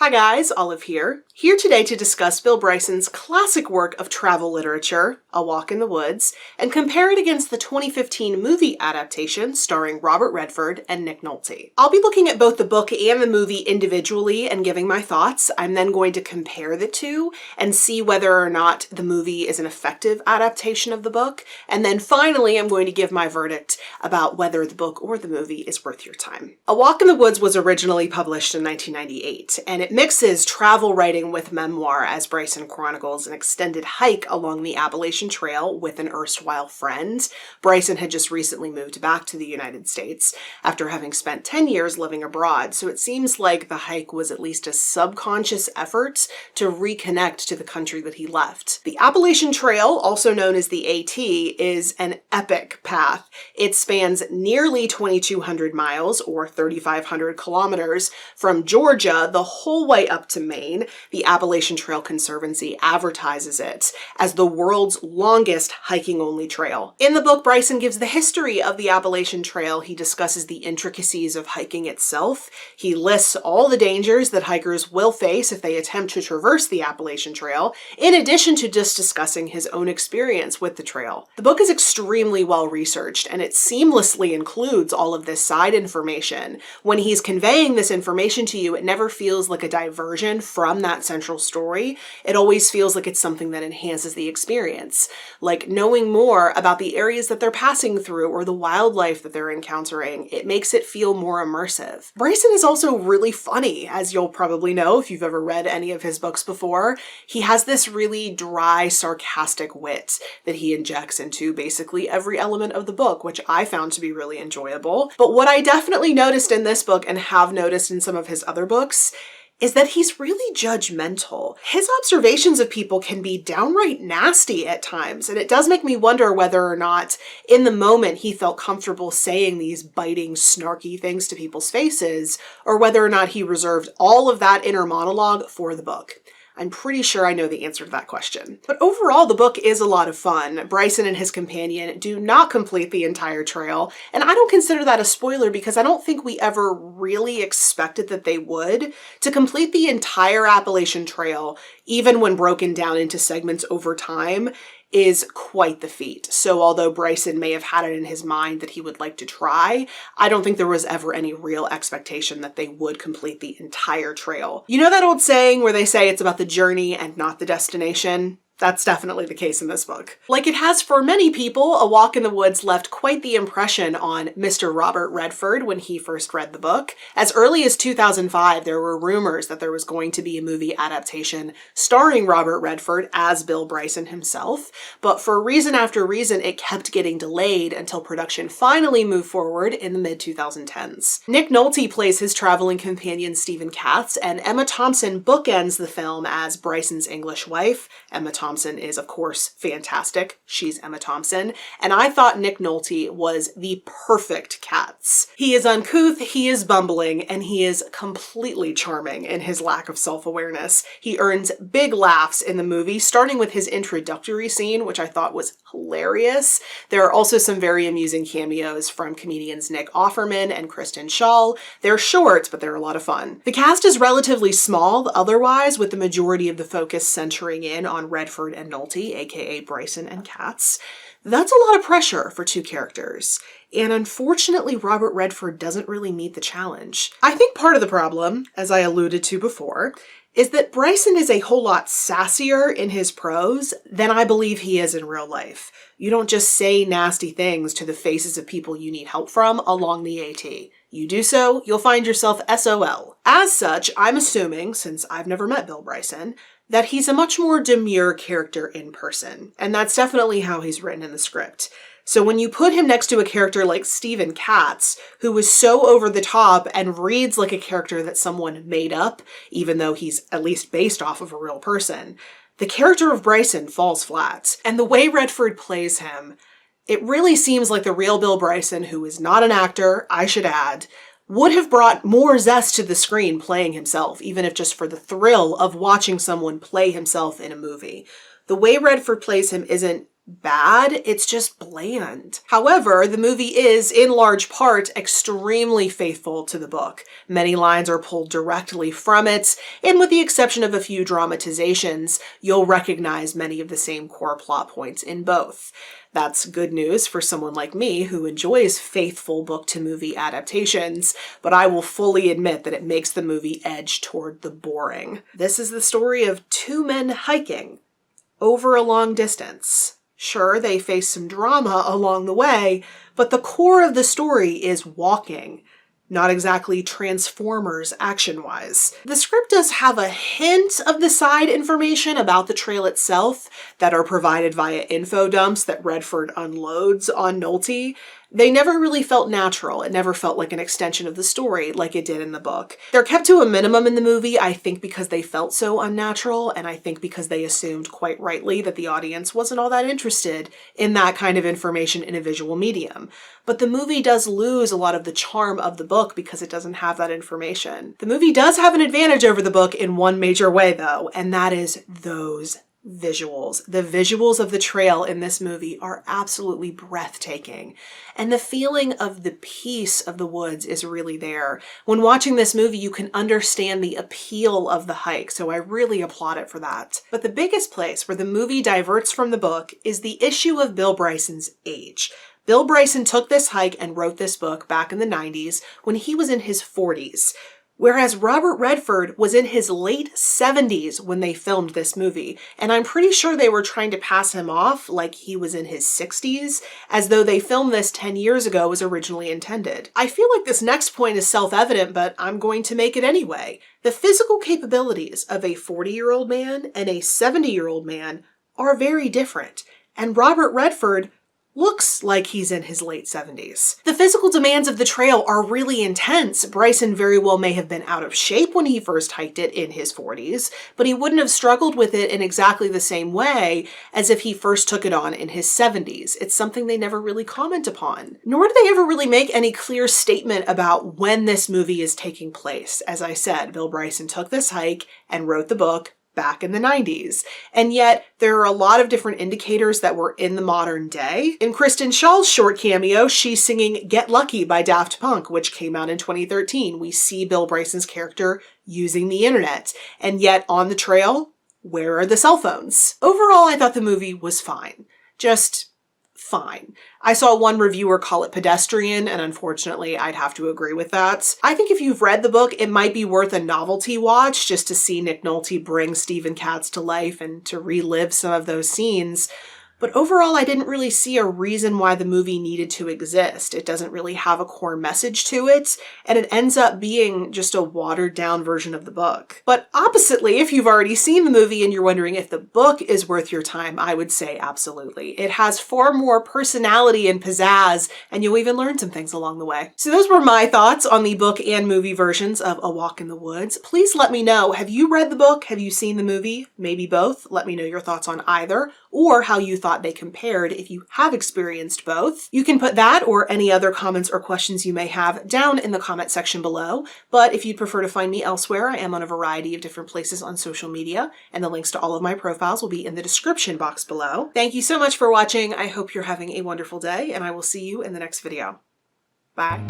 Hi guys, Olive here. Here today to discuss Bill Bryson's classic work of travel literature, A Walk in the Woods, and compare it against the 2015 movie adaptation starring Robert Redford and Nick Nolte. I'll be looking at both the book and the movie individually and giving my thoughts. I'm then going to compare the two and see whether or not the movie is an effective adaptation of the book, and then finally I'm going to give my verdict about whether the book or the movie is worth your time. A Walk in the Woods was originally published in 1998, and it mixes travel writing with memoir as Bryson chronicles an extended hike along the Appalachian Trail with an erstwhile friend. Bryson had just recently moved back to the United States after having spent 10 years living abroad, so it seems like the hike was at least a subconscious effort to reconnect to the country that he left. The Appalachian Trail, also known as the AT, is an epic path. It spans nearly 2,200 miles or 3,500 kilometers from Georgia the whole way up to Maine. The Appalachian Trail Conservancy advertises it as the world's longest hiking-only trail. In the book, Bryson gives the history of the Appalachian Trail. He discusses the intricacies of hiking itself. He lists all the dangers that hikers will face if they attempt to traverse the Appalachian Trail, in addition to just discussing his own experience with the trail. The book is extremely well researched, and it seamlessly includes all of this side information. When he's conveying this information to you, it never feels like a diversion from that central story. It always feels like it's something that enhances the experience, like knowing more about the areas that they're passing through or the wildlife that they're encountering. It makes it feel more immersive. Bryson is also really funny, as you'll probably know if you've ever read any of his books before. He has this really dry, sarcastic wit that he injects into basically every element of the book, which I found to be really enjoyable. But what I definitely noticed in this book and have noticed in some of his other books is that he's really judgmental. His observations of people can be downright nasty at times, and it does make me wonder whether or not in the moment he felt comfortable saying these biting, snarky things to people's faces, or whether or not he reserved all of that inner monologue for the book. I'm pretty sure I know the answer to that question. But overall, the book is a lot of fun. Bryson and his companion do not complete the entire trail, and I don't consider that a spoiler because I don't think we ever really expected that they would. To complete the entire Appalachian Trail, even when broken down into segments over time, is quite the feat. So although Bryson may have had it in his mind that he would like to try, I don't think there was ever any real expectation that they would complete the entire trail. You know that old saying where they say it's about the journey and not the destination? That's definitely the case in this book. Like it has for many people, A Walk in the Woods left quite the impression on Mr. Robert Redford when he first read the book. As early as 2005, there were rumors that there was going to be a movie adaptation starring Robert Redford as Bill Bryson himself, but for reason after reason, it kept getting delayed until production finally moved forward in the mid-2010s. Nick Nolte plays his traveling companion Stephen Katz, and Emma Thompson bookends the film as Bryson's English wife. Emma Thompson is, of course, fantastic. She's Emma Thompson. And I thought Nick Nolte was the perfect Katz. He is uncouth, he is bumbling, and he is completely charming in his lack of self-awareness. He earns big laughs in the movie, starting with his introductory scene, which I thought was hilarious. There are also some very amusing cameos from comedians Nick Offerman and Kristen Schaal. They're short, but they're a lot of fun. The cast is relatively small otherwise, with the majority of the focus centering in on Redford and Nolte, aka Bryson and Katz. That's a lot of pressure for two characters, and unfortunately Robert Redford doesn't really meet the challenge. I think part of the problem, as I alluded to before, is that Bryson is a whole lot sassier in his prose than I believe he is in real life. You don't just say nasty things to the faces of people you need help from along the AT. You do so, you'll find yourself SOL. As such, I'm assuming, since I've never met Bill Bryson, that he's a much more demure character in person. And that's definitely how he's written in the script. So when you put him next to a character like Stephen Katz, who is so over the top and reads like a character that someone made up, even though he's at least based off of a real person, the character of Bryson falls flat. And the way Redford plays him, it really seems like the real Bill Bryson, who is not an actor, I should add, would have brought more zest to the screen playing himself, even if just for the thrill of watching someone play himself in a movie. The way Redford plays him isn't bad, it's just bland. However, the movie is, in large part, extremely faithful to the book. Many lines are pulled directly from it, and with the exception of a few dramatizations, you'll recognize many of the same core plot points in both. That's good news for someone like me who enjoys faithful book-to-movie adaptations, but I will fully admit that it makes the movie edge toward the boring. This is the story of two men hiking over a long distance. Sure, they face some drama along the way, but the core of the story is walking. Not exactly Transformers action-wise. The script does have a hint of the side information about the trail itself that are provided via info dumps that Redford unloads on Nolte. They never really felt natural. It never felt like an extension of the story like it did in the book. They're kept to a minimum in the movie, I think because they felt so unnatural, and I think because they assumed quite rightly that the audience wasn't all that interested in that kind of information in a visual medium. But the movie does lose a lot of the charm of the book because it doesn't have that information. The movie does have an advantage over the book in one major way though, and that is those visuals. The visuals of the trail in this movie are absolutely breathtaking. And the feeling of the peace of the woods is really there. When watching this movie, you can understand the appeal of the hike, so I really applaud it for that. But the biggest place where the movie diverts from the book is the issue of Bill Bryson's age. Bill Bryson took this hike and wrote this book back in the 90s when he was in his 40s. Whereas Robert Redford was in his late 70s when they filmed this movie, and I'm pretty sure they were trying to pass him off like he was in his 60s, as though they filmed this 10 years ago as originally intended. I feel like this next point is self-evident, but I'm going to make it anyway. The physical capabilities of a 40-year-old man and a 70-year-old man are very different, and Robert Redford looks like he's in his late 70s. The physical demands of the trail are really intense. Bryson very well may have been out of shape when he first hiked it in his 40s, but he wouldn't have struggled with it in exactly the same way as if he first took it on in his 70s. It's something they never really comment upon. Nor do they ever really make any clear statement about when this movie is taking place. As I said, Bill Bryson took this hike and wrote the book back in the 90s. And yet there are a lot of different indicators that we're in the modern day. In Kristen Schall's short cameo, she's singing Get Lucky by Daft Punk, which came out in 2013. We see Bill Bryson's character using the internet. And yet on the trail, where are the cell phones? Overall, I thought the movie was fine. Just fine. I saw one reviewer call it pedestrian, and unfortunately, I'd have to agree with that. I think if you've read the book, it might be worth a novelty watch just to see Nick Nolte bring Stephen Katz to life and to relive some of those scenes. But overall, I didn't really see a reason why the movie needed to exist. It doesn't really have a core message to it, and it ends up being just a watered-down version of the book. But oppositely, if you've already seen the movie and you're wondering if the book is worth your time, I would say absolutely. It has far more personality and pizzazz, and you'll even learn some things along the way. So those were my thoughts on the book and movie versions of A Walk in the Woods. Please let me know, have you read the book? Have you seen the movie? Maybe both. Let me know your thoughts on either, or how you thought they compared if you have experienced both. You can put that or any other comments or questions you may have down in the comment section below, but if you'd prefer to find me elsewhere, I am on a variety of different places on social media, and the links to all of my profiles will be in the description box below. Thank you so much for watching. I hope you're having a wonderful day, and I will see you in the next video. Bye.